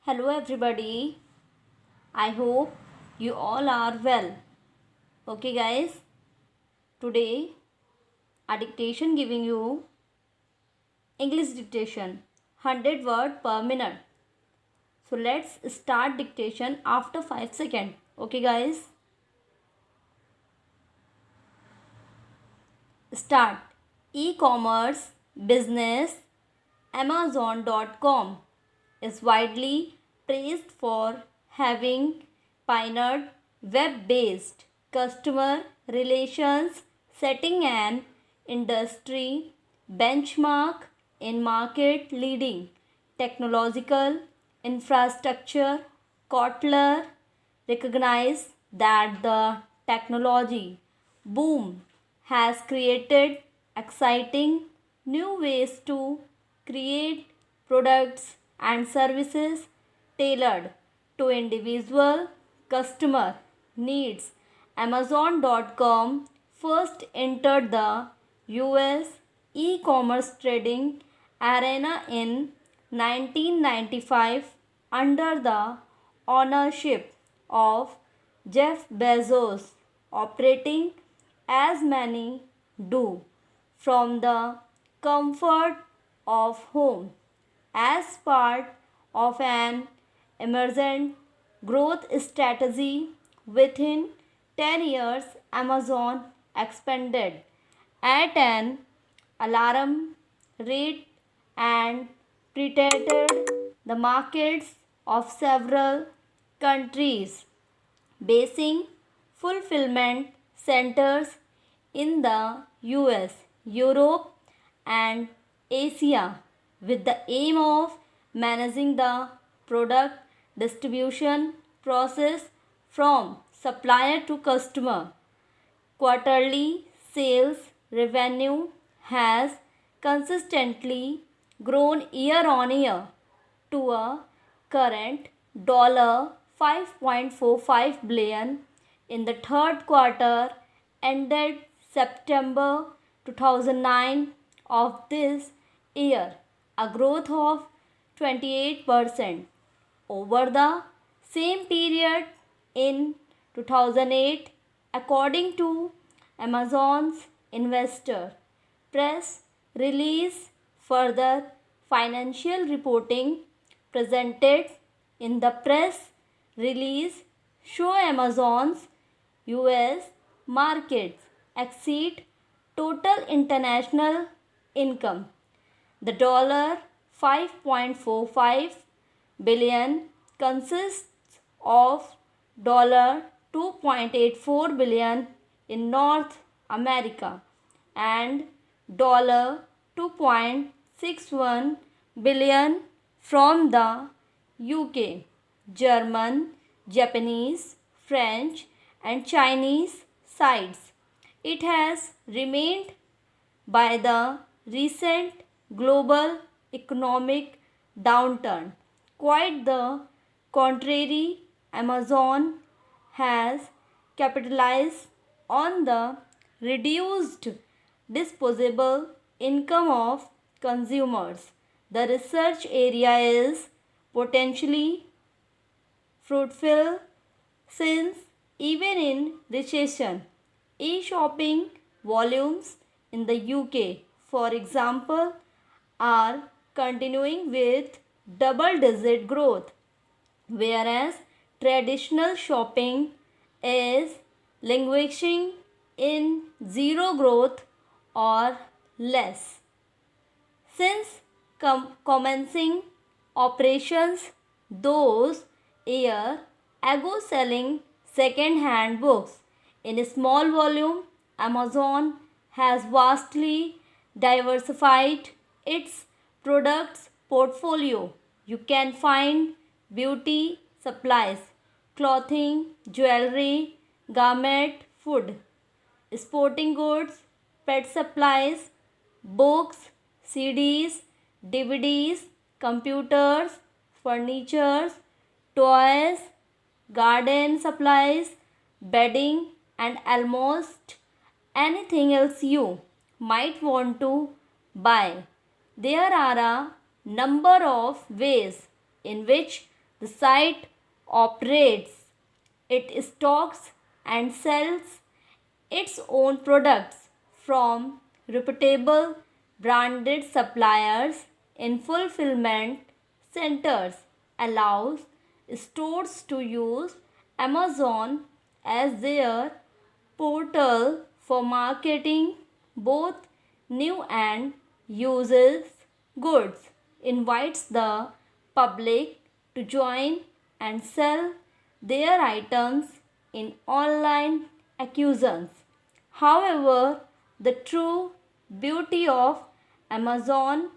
Hello, everybody. I hope you all are well. Okay, guys, today a dictation giving you English dictation 100 word per minute. So, let's start dictation after 5 seconds. Okay, guys, start. E-commerce business Amazon.com is widely praised for having pioneered web-based customer relations, setting an industry benchmark in market-leading technological infrastructure. Kotler recognized that the technology boom has created exciting new ways to create products and services tailored to individual customer needs. Amazon.com first entered the US e-commerce trading arena in 1995 under the ownership of Jeff Bezos, operating as many do from the comfort of home. As part of an emergent growth strategy, within 10 years, Amazon expanded at an alarm rate and penetrated the markets of several countries, basing fulfillment centers in the US, Europe, and Asia with the aim of managing the product distribution process from supplier to customer. Quarterly sales revenue has consistently grown year on year to a current $5.45 billion in the third quarter ended September 2009 of this year, a growth of 28% over the same period in 2008, according to Amazon's investor press release. Further financial reporting presented in the press release show Amazon's US markets exceed total international income. The $5.45 billion consists of $2.84 billion in North America and $2.61 billion from the UK, German, Japanese, French, and Chinese sides. It has remained by the recent global economic downturn. Quite the contrary, Amazon has capitalized on the reduced disposable income of consumers. The research area is potentially fruitful since even in recession, e-shopping volumes in the UK, for example, are continuing with double-digit growth, whereas traditional shopping is languishing in zero growth or less. Since commencing operations those year ago selling second-hand books in a small volume, Amazon has vastly diversified its products portfolio. You can find beauty supplies, clothing, jewelry, garment, food, sporting goods, pet supplies, books, CDs, DVDs, computers, furniture, toys, garden supplies, bedding, and almost anything else you might want to buy. There are a number of ways in which The site operates, it stocks and sells its own products from reputable branded suppliers in fulfillment centers, allows stores to use Amazon as their portal for marketing both new and uses goods, invites the public to join and sell their items in online acquisitions. However, the true beauty of Amazon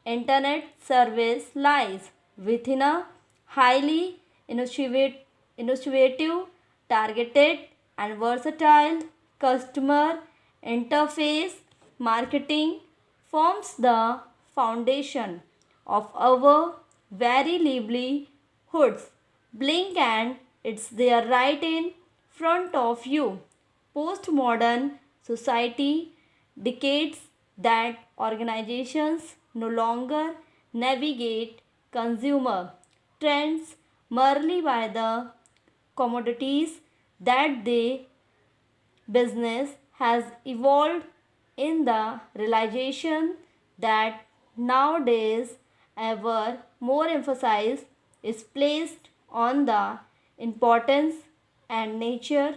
internet service lies within a highly innovative, targeted, and versatile customer interface. Marketing forms the foundation of our very livelihoods. Blink and it's there right in front of you. Postmodern society dictates that organizations no longer navigate consumer trends merely by the commodities that they business has evolved in the realization that nowadays ever more emphasis is placed on the importance and nature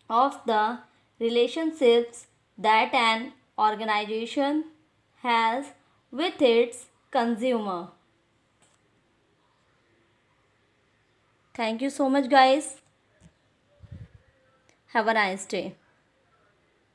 of the relationships that an organization has with its consumer. Thank you so much, guys. Have a nice day.